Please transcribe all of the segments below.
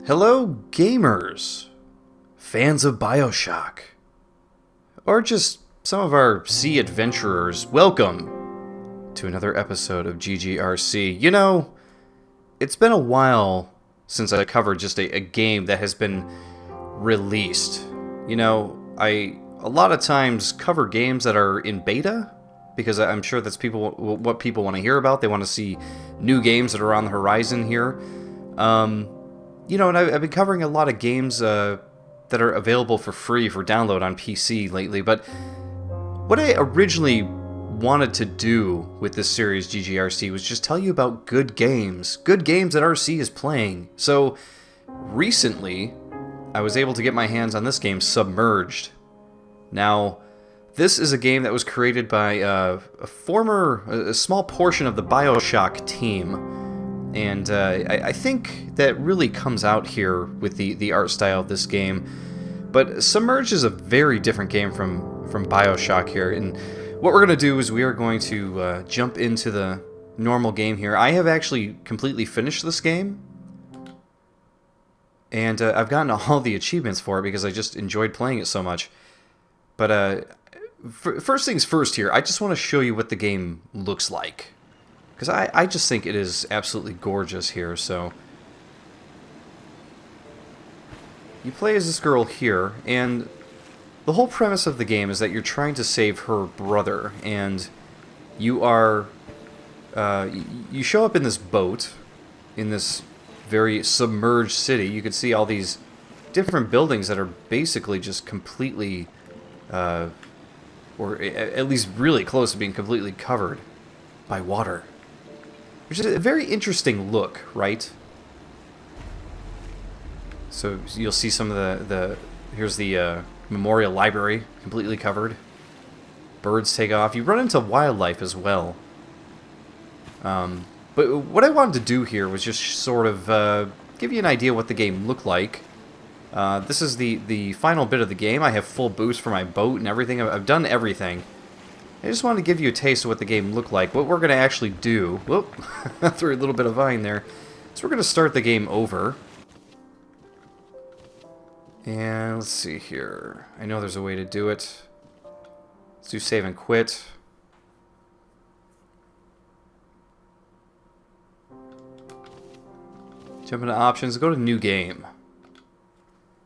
Hello, gamers, fans of BioShock, or just some of our sea adventurers. Welcome to another episode of GGRC. You know, it's been a while since I covered just a game that has been released. You know, I a lot of times cover games that are in beta, because I'm sure that's what people want to hear about. They want to see new games that are on the horizon here. You know, and I've been covering a lot of games that are available for free for download on PC lately, but what I originally wanted to do with this series, GGRC, was just tell you about good games that RC is playing. So, recently, I was able to get my hands on this game, Submerged. Now, this is a game that was created by a small portion of the BioShock team. And I think that really comes out here with the art style of this game. But Submerged is a very different game from BioShock here. And what we're going to do is we are going to jump into the normal game here. I have actually completely finished this game. And I've gotten all the achievements for it because I just enjoyed playing it so much. But first things first here, I just want to show you what the game looks like. Because I just think it is absolutely gorgeous here, so... You play as this girl here, and the whole premise of the game is that you're trying to save her brother, and you are... you show up in this boat, in this very submerged city. You can see all these different buildings that are basically just completely... or at least really close to being completely covered by water. Which is a very interesting look, right? So you'll see some of here's the memorial library, completely covered. Birds take off. You run into wildlife as well. But what I wanted to do here was just sort of give you an idea what the game looked like. This is the final bit of the game. I have full boost for my boat and everything. I've done everything. I just wanted to give you a taste of what the game looked like. What we're going to actually do... Whoop! I threw a little bit of vine there. So we're going to start the game over. And let's see here. I know there's a way to do it. Let's do save and quit. Jump into options. Go to new game.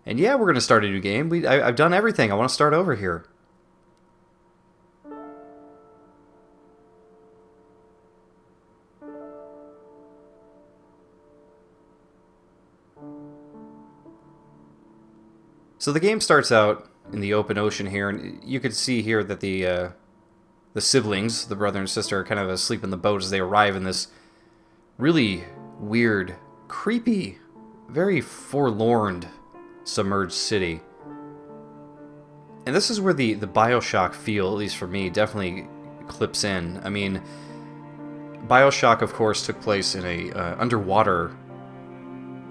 And yeah, we're going to start a new game. I've done everything. I want to start over here. So the game starts out in the open ocean here, and you can see here that the siblings, the brother and sister, are kind of asleep in the boat as they arrive in this really weird, creepy, very forlorn submerged city. And this is where the BioShock feel, at least for me, definitely clips in. I mean, BioShock, of course, took place in a underwater,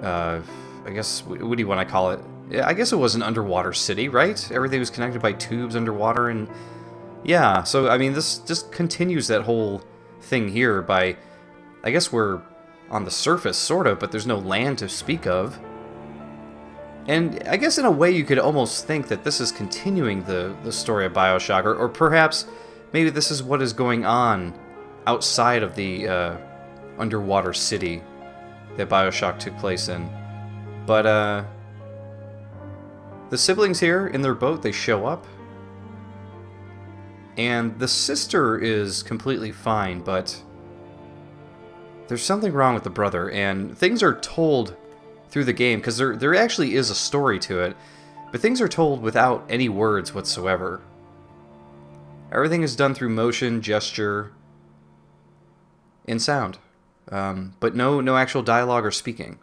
I guess, what do you want to call it? I guess it was an underwater city, right? Everything was connected by tubes underwater, and yeah, so I mean, this just continues that whole thing here by, I guess we're on the surface, sort of, but there's no land to speak of. And I guess in a way you could almost think that this is continuing the story of BioShock, or perhaps maybe this is what is going on outside of the underwater city that BioShock took place in. But, the siblings here in their boat, they show up. And the sister is completely fine, but there's something wrong with the brother, and things are told through the game, because there actually is a story to it, but things are told without any words whatsoever. Everything is done through motion, gesture, and sound, but no actual dialogue or speaking.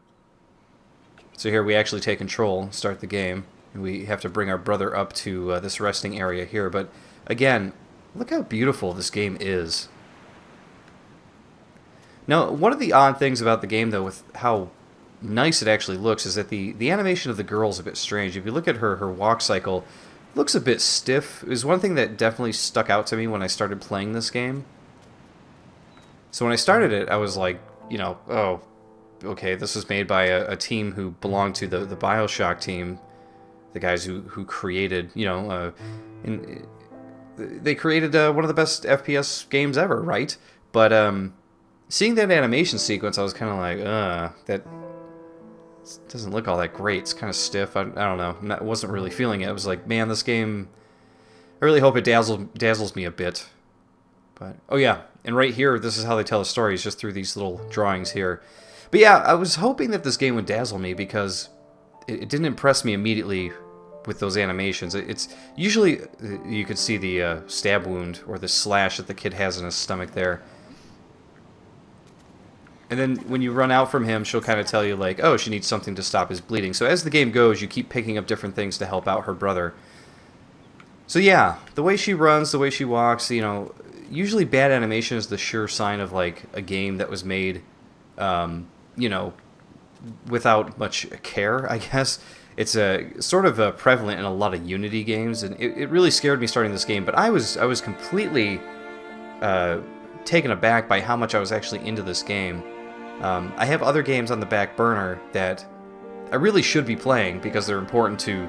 So here we actually take control, start the game. We have to bring our brother up to this resting area here. But again, look how beautiful this game is. Now, one of the odd things about the game, though, with how nice it actually looks is that the animation of the girl is a bit strange. If you look at her walk cycle, it looks a bit stiff. It was one thing that definitely stuck out to me when I started playing this game. So when I started it, I was like, you know, oh, okay, this was made by a team who belonged to the BioShock team, the guys who created, you know, they created one of the best FPS games ever, right? But seeing that animation sequence, I was kind of like, that doesn't look all that great. It's kind of stiff. I don't know. I wasn't really feeling it. I was like, man, this game, I really hope it dazzles me a bit. But, oh yeah, and right here, this is how they tell the stories, just through these little drawings here. But yeah, I was hoping that this game would dazzle me because it didn't impress me immediately with those animations. It's usually, you could see the stab wound or the slash that the kid has in his stomach there. And then when you run out from him, she'll kind of tell you, like, oh, she needs something to stop his bleeding. So as the game goes, you keep picking up different things to help out her brother. So yeah, the way she runs, the way she walks, you know, usually bad animation is the sure sign of, like, a game that was made, you know, without much care, I guess. It's sort of prevalent in a lot of Unity games, and it really scared me starting this game, but I was completely taken aback by how much I was actually into this game. I have other games on the back burner that I really should be playing because they're important to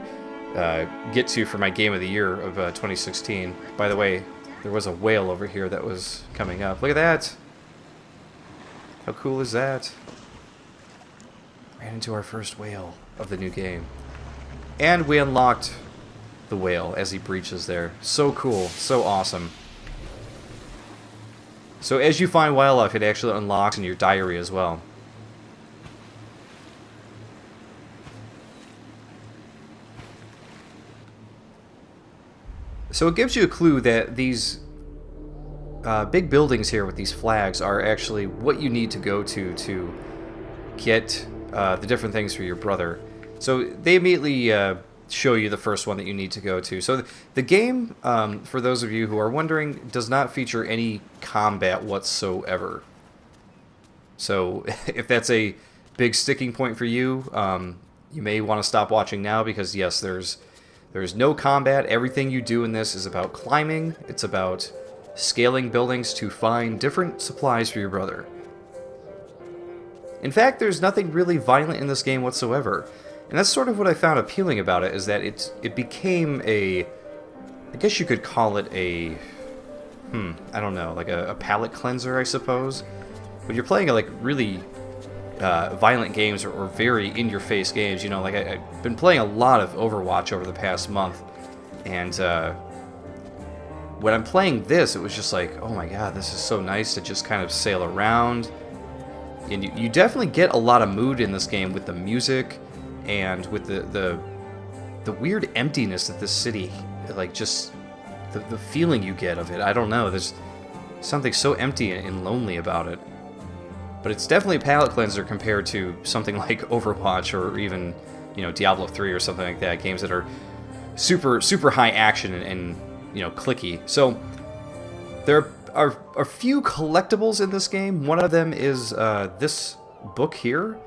get to for my Game of the Year of 2016. By the way, there was a whale over here that was coming up. Look at that! How cool is that? Ran into our first whale of the new game. And we unlocked the whale as he breaches there. So cool. So awesome. So as you find wildlife, it actually unlocks in your diary as well. So it gives you a clue that these big buildings here with these flags are actually what you need to go to get the different things for your brother. So they immediately show you the first one that you need to go to. So the game, for those of you who are wondering, does not feature any combat whatsoever. So if that's a big sticking point for you, you may want to stop watching now because yes, there's no combat. Everything you do in this is about climbing. It's about scaling buildings to find different supplies for your brother. In fact, there's nothing really violent in this game whatsoever. And that's sort of what I found appealing about it, is that it became I guess you could call it a, I don't know, like a palate cleanser, I suppose. When you're playing like really violent games or very in-your-face games, you know, like I've been playing a lot of Overwatch over the past month, and when I'm playing this, it was just like, oh my god, this is so nice to just kind of sail around. And you definitely get a lot of mood in this game with the music and with the weird emptiness that this city, like just the feeling you get of it. I don't know, there's something so empty and lonely about it. But it's definitely a palate cleanser compared to something like Overwatch or even, you know, Diablo 3 or something like that. Games that are super high action and you know, clicky. So there are a few collectibles in this game. One of them is this book here.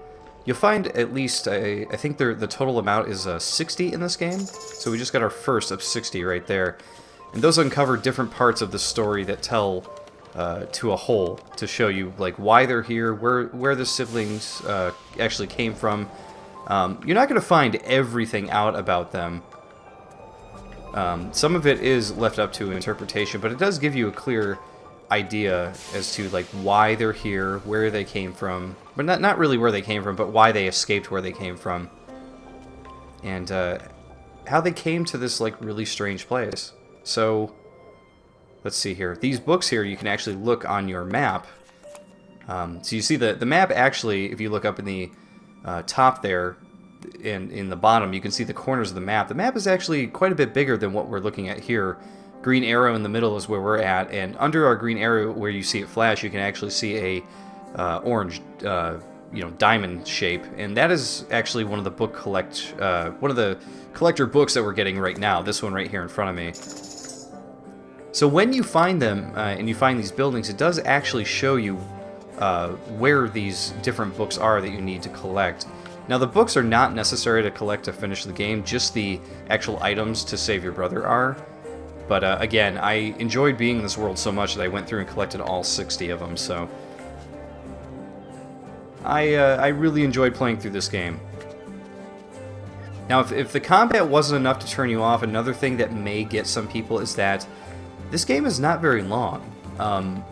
You'll find at least, I think the total amount is 60 in this game. So we just got our first of 60 right there. And those uncover different parts of the story that tell to a whole, to show you like why they're here, where the siblings actually came from. You're not going to find everything out about them. Some of it is left up to interpretation, but it does give you a clear idea as to like why they're here, where they came from, but not really where they came from, but why they escaped where they came from, and how they came to this like really strange place. So let's see here. These books here, you can actually look on your map. So you see the map actually, if you look up in the top there, in the bottom, you can see the corners of the map. The map is actually quite a bit bigger than what we're looking at here. Green arrow in the middle is where we're at, and under our green arrow, where you see it flash, you can actually see a orange, you know, diamond shape, and that is actually one of the one of the collector books that we're getting right now. This one right here in front of me. So when you find them and you find these buildings, it does actually show you where these different books are that you need to collect. Now, the books are not necessary to collect to finish the game, just the actual items to save your brother are. But again, I enjoyed being in this world so much that I went through and collected all 60 of them, so... I really enjoyed playing through this game. Now, if the combat wasn't enough to turn you off, another thing that may get some people is that this game is not very long.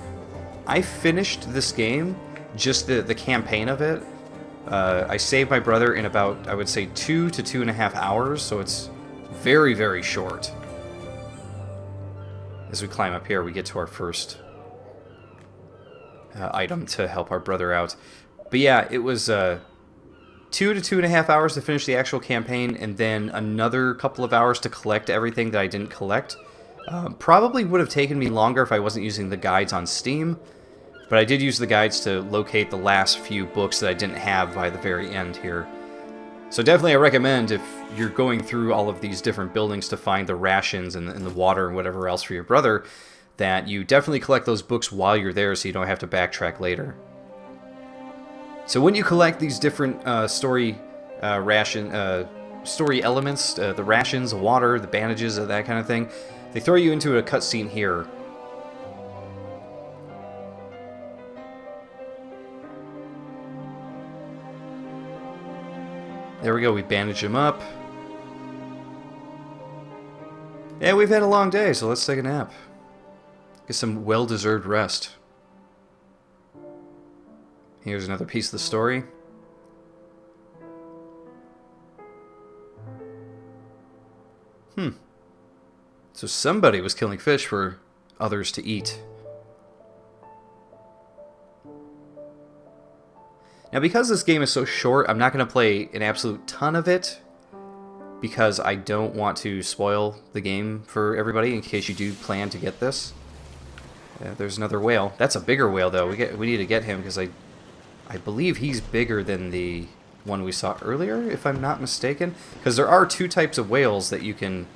I finished this game, just the campaign of it. I saved my brother in about, I would say, 2 to 2.5 hours, so it's very, very short. As we climb up here, we get to our first item to help our brother out. But yeah, it was 2 to 2.5 hours to finish the actual campaign, and then another couple of hours to collect everything that I didn't collect. Probably would have taken me longer if I wasn't using the guides on Steam, but I did use the guides to locate the last few books that I didn't have by the very end here. So definitely I recommend, if you're going through all of these different buildings to find the rations and the water and whatever else for your brother, that you definitely collect those books while you're there so you don't have to backtrack later. So when you collect these different story elements, the rations, the water, the bandages, that kind of thing, they throw you into a cutscene here. There we go, we bandage him up. Yeah, we've had a long day, so let's take a nap. Get some well-deserved rest. Here's another piece of the story. So somebody was killing fish for others to eat. Now, because this game is so short, I'm not going to play an absolute ton of it, because I don't want to spoil the game for everybody in case you do plan to get this. There's another whale. That's a bigger whale, though. We need to get him, because I believe he's bigger than the one we saw earlier, if I'm not mistaken. Because there are 2 types of whales that you can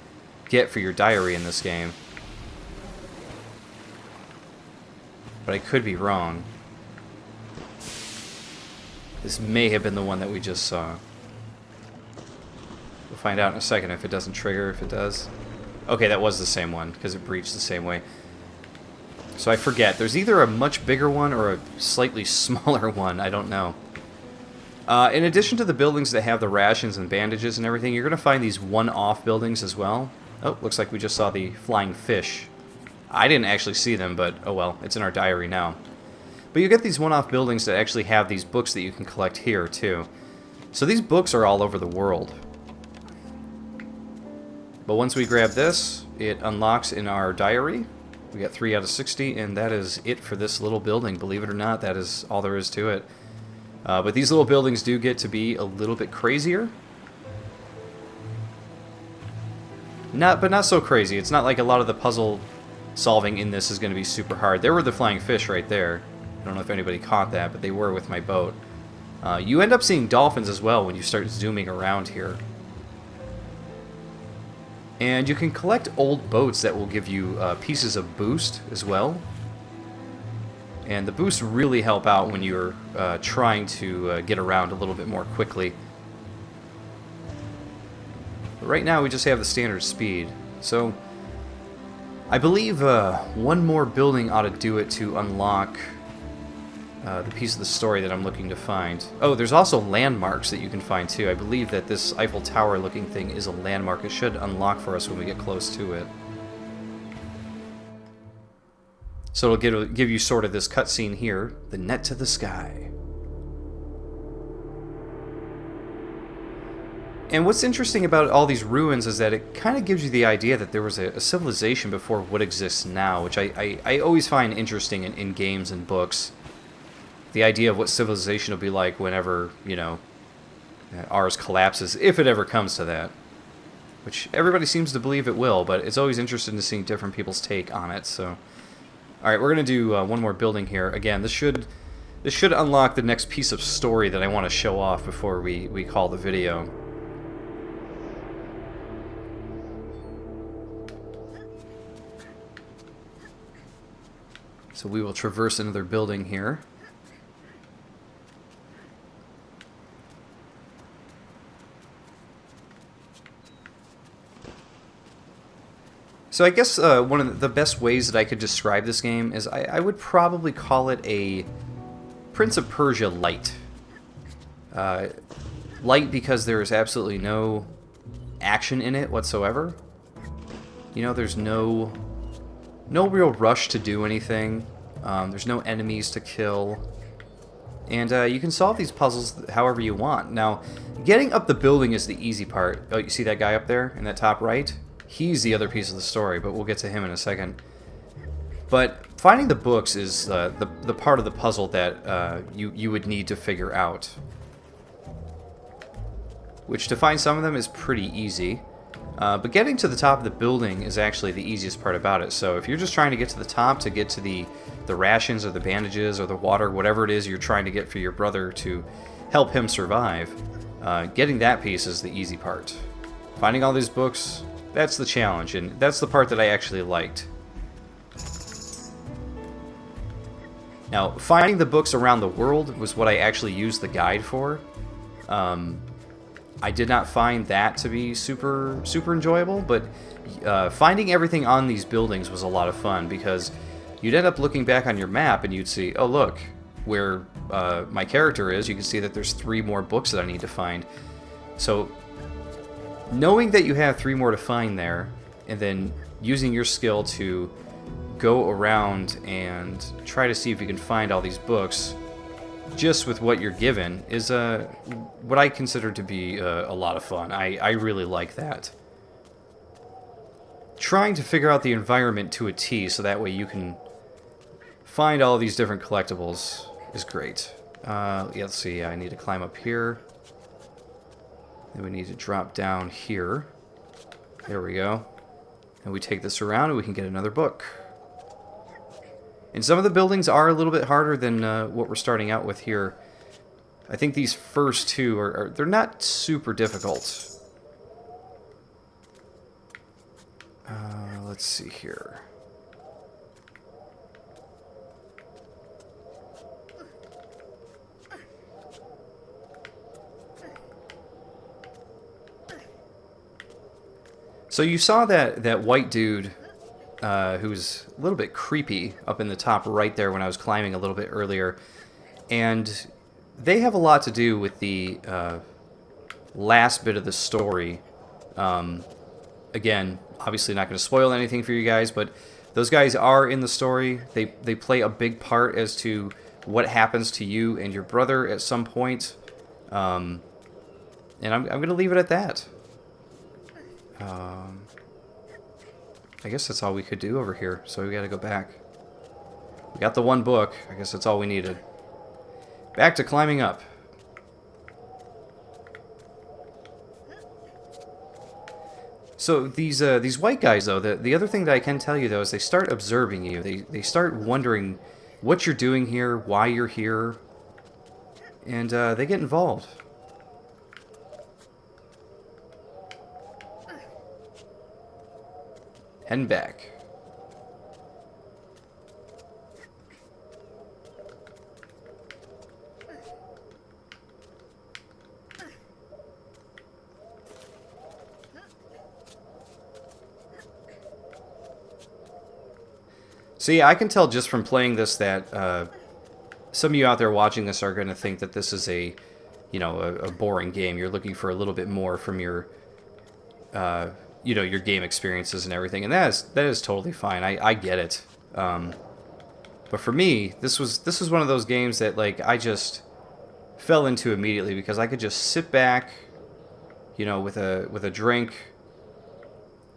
get for your diary in this game. But I could be wrong. This may have been the one that we just saw. We'll find out in a second if it doesn't trigger, if it does. Okay, that was the same one, because it breached the same way. So I forget. There's either a much bigger one or a slightly smaller one. I don't know. In addition to the buildings that have the rations and bandages and everything, you're going to find these one-off buildings as well. Oh, looks like we just saw the flying fish. I didn't actually see them, but oh well, it's in our diary now. But you get these one-off buildings that actually have these books that you can collect here, too. So these books are all over the world. But once we grab this, it unlocks in our diary. We got 3 out of 60, and that is it for this little building. Believe it or not, that is all there is to it. But these little buildings do get to be a little bit crazier. But not so crazy. It's not like a lot of the puzzle solving in this is going to be super hard. There were the flying fish right there. I don't know if anybody caught that, but they were with my boat. You end up seeing dolphins as well when you start zooming around here. And you can collect old boats that will give you pieces of boost as well. And the boosts really help out when you're trying to get around a little bit more quickly. But right now we just have the standard speed. So I believe one more building ought to do it to unlock the piece of the story that I'm looking to find. Oh, there's also landmarks that you can find too. I believe that this Eiffel Tower looking thing is a landmark. It should unlock for us when we get close to it. So it'll give you sort of this cutscene here, the net to the sky. And what's interesting about all these ruins is that it kind of gives you the idea that there was a civilization before what exists now, which I always find interesting in games and books. The idea of what civilization will be like whenever, you know, ours collapses, if it ever comes to that. Which everybody seems to believe it will, but it's always interesting to see different people's take on it, so... Alright, we're going to do one more building here. Again, this should unlock the next piece of story that I want to show off before we call the video. So we will traverse another building here. So I guess one of the best ways that I could describe this game is I would probably call it a Prince of Persia light. Light because there is absolutely no action in it whatsoever. You know, there's no real rush to do anything. There's no enemies to kill. And you can solve these puzzles however you want. Now, getting up the building is the easy part. Oh, you see that guy up there in that top right? He's the other piece of the story, but we'll get to him in a second. But finding the books is the part of the puzzle that you would need to figure out. Which, to find some of them, is pretty easy. But getting to the top of the building is actually the easiest part about it. So if you're just trying to get to the top to get to the rations or the bandages or the water, whatever it is you're trying to get for your brother to help him survive, getting that piece is the easy part. Finding all these books, that's the challenge, and that's the part that I actually liked. Now, finding the books around the world was what I actually used the guide for. I did not find that to be super enjoyable, but finding everything on these buildings was a lot of fun because you'd end up looking back on your map and you'd see, oh look, where my character is, you can see that there's 3 more books that I need to find. So knowing that you have 3 more to find there, and then using your skill to go around and try to see if you can find all these books just with what you're given is what I consider to be a lot of fun. I really like that. Trying to figure out the environment to a T so that way you can find all these different collectibles is great. Yeah, let's see, I need to climb up here. Then we need to drop down here. There we go. And we take this around and we can get another book. And some of the buildings are a little bit harder than what we're starting out with here. I think these first 2 they're not super difficult. Let's see here. So you saw that white dude who's a little bit creepy up in the top right there when I was climbing a little bit earlier. And they have a lot to do with the last bit of the story. Again, obviously not going to spoil anything for you guys, but those guys are in the story. They play a big part as to what happens to you and your brother at some point. And I'm going to leave it at that. I guess that's all we could do over here, so we gotta go back. We got the 1 book. I guess that's all we needed. Back to climbing up. So these white guys, though, the other thing that I can tell you, though, is they start observing you. They start wondering what you're doing here, why you're here, and they get involved. Heading back. See, I can tell just from playing this that some of you out there watching this are going to think that this is a boring game. You're looking for a little bit more from your your game experiences and everything, and that is totally fine. I get it. But for me, this was one of those games that I just fell into immediately because I could just sit back, with a drink,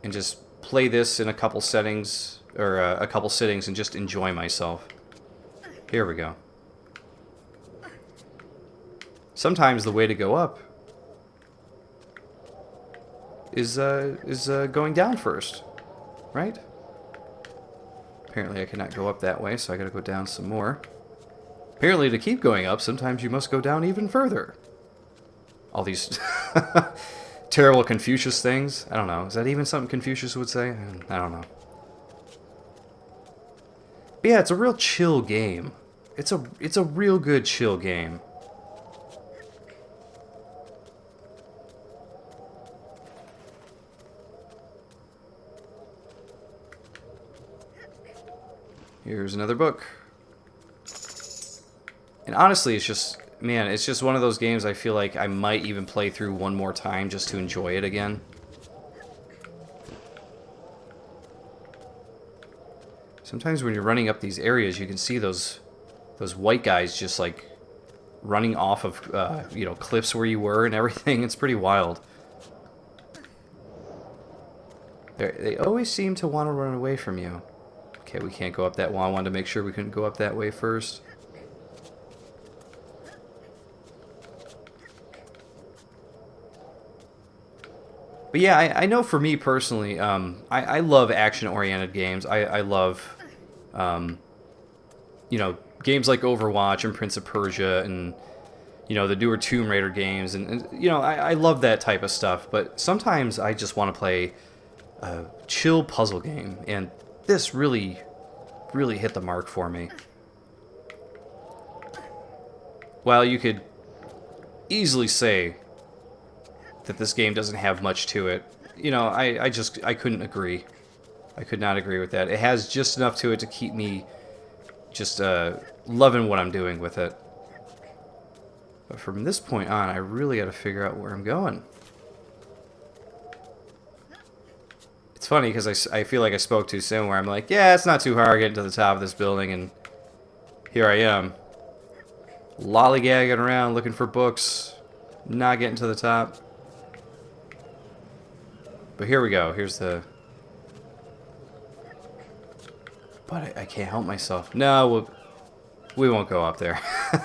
and just play this in a couple settings or a couple sittings and just enjoy myself. Here we go. Sometimes the way to go up is going down first, right? Apparently I cannot go up that way, so I gotta go down some more. Apparently to keep going up, sometimes you must go down even further. All these terrible Confucius things. I don't know. Is that even something Confucius would say? I don't know. But yeah, it's a real chill game. It's a real good chill game. Here's another book. And honestly, it's just, man, it's just one of those games I feel like I might even play through one more time just to enjoy it again. Sometimes when you're running up these areas, you can see those white guys just like running off of you know, cliffs where you were and everything. It's pretty wild. They always seem to want to run away from you. Okay, we can't go up that wall. I wanted to make sure we couldn't go up that way first. But yeah, I know for me personally, I love action-oriented games. I love, you know, games like Overwatch and Prince of Persia and, you know, the newer Tomb Raider games. And you know, I love that type of stuff. But sometimes I just want to play a chill puzzle game. And this really, really hit the mark for me. While you could easily say that this game doesn't have much to it, you know, I couldn't agree. I could not agree with that. It has just enough to it to keep me just loving what I'm doing with it. But from this point on, I really got to figure out where I'm going. It's funny because I feel like I spoke too soon, where I'm like, yeah, it's not too hard getting to the top of this building, and here I am, lollygagging around looking for books, not getting to the top. But here we go. Here's the... But I can't help myself. No, we won't go up there.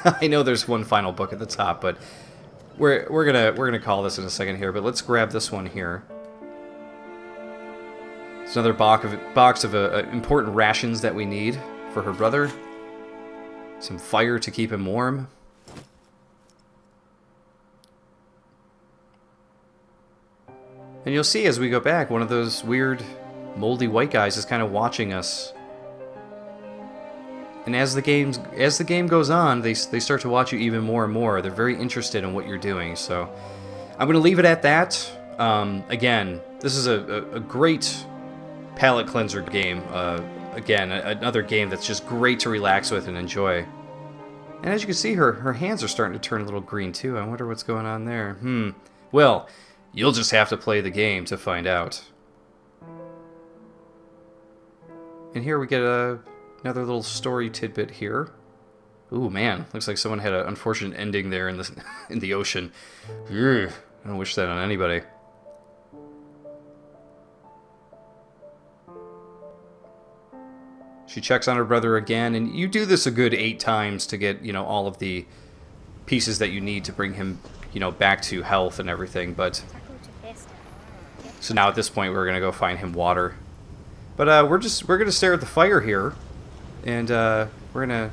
I know there's one final book at the top, but we're gonna call this in a second here. But let's grab this one here. It's another box of important rations that we need for her brother. Some fire to keep him warm. And you'll see as we go back, one of those weird, moldy white guys is kind of watching us. And as the game goes on, they start to watch you even more and more. They're very interested in what you're doing. So I'm going to leave it at that. Again, this is a great palate cleanser game. Again, another game that's just great to relax with and enjoy. And as you can see, her hands are starting to turn a little green too. I wonder what's going on there. Well, you'll just have to play the game to find out. And here we get another little story tidbit here. Ooh, man, looks like someone had an unfortunate ending there in the ocean. Ugh, I don't wish that on anybody. She checks on her brother again, and you do this a good 8 times to get, you know, all of the pieces that you need to bring him, you know, back to health and everything. But so now at this point, we're gonna go find him water. But we're gonna stare at the fire here, and we're gonna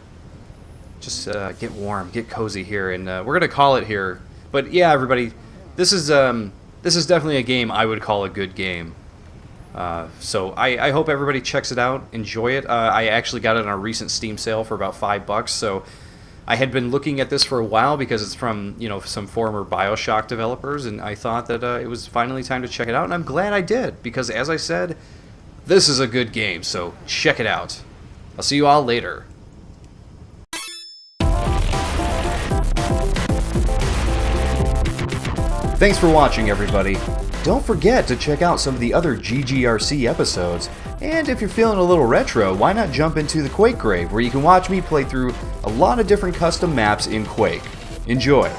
just get warm, get cozy here, and we're gonna call it here. But yeah, everybody, this is definitely a game I would call a good game. So I hope everybody checks it out, enjoy it. I actually got it on a recent Steam sale for about $5, so I had been looking at this for a while because it's from, you know, some former BioShock developers, and I thought that it was finally time to check it out, and I'm glad I did, because as I said, this is a good game, so check it out. I'll see you all later. Thanks for watching, everybody. Don't forget to check out some of the other GGRC episodes, and if you're feeling a little retro, why not jump into the Quake Grave, where you can watch me play through a lot of different custom maps in Quake. Enjoy!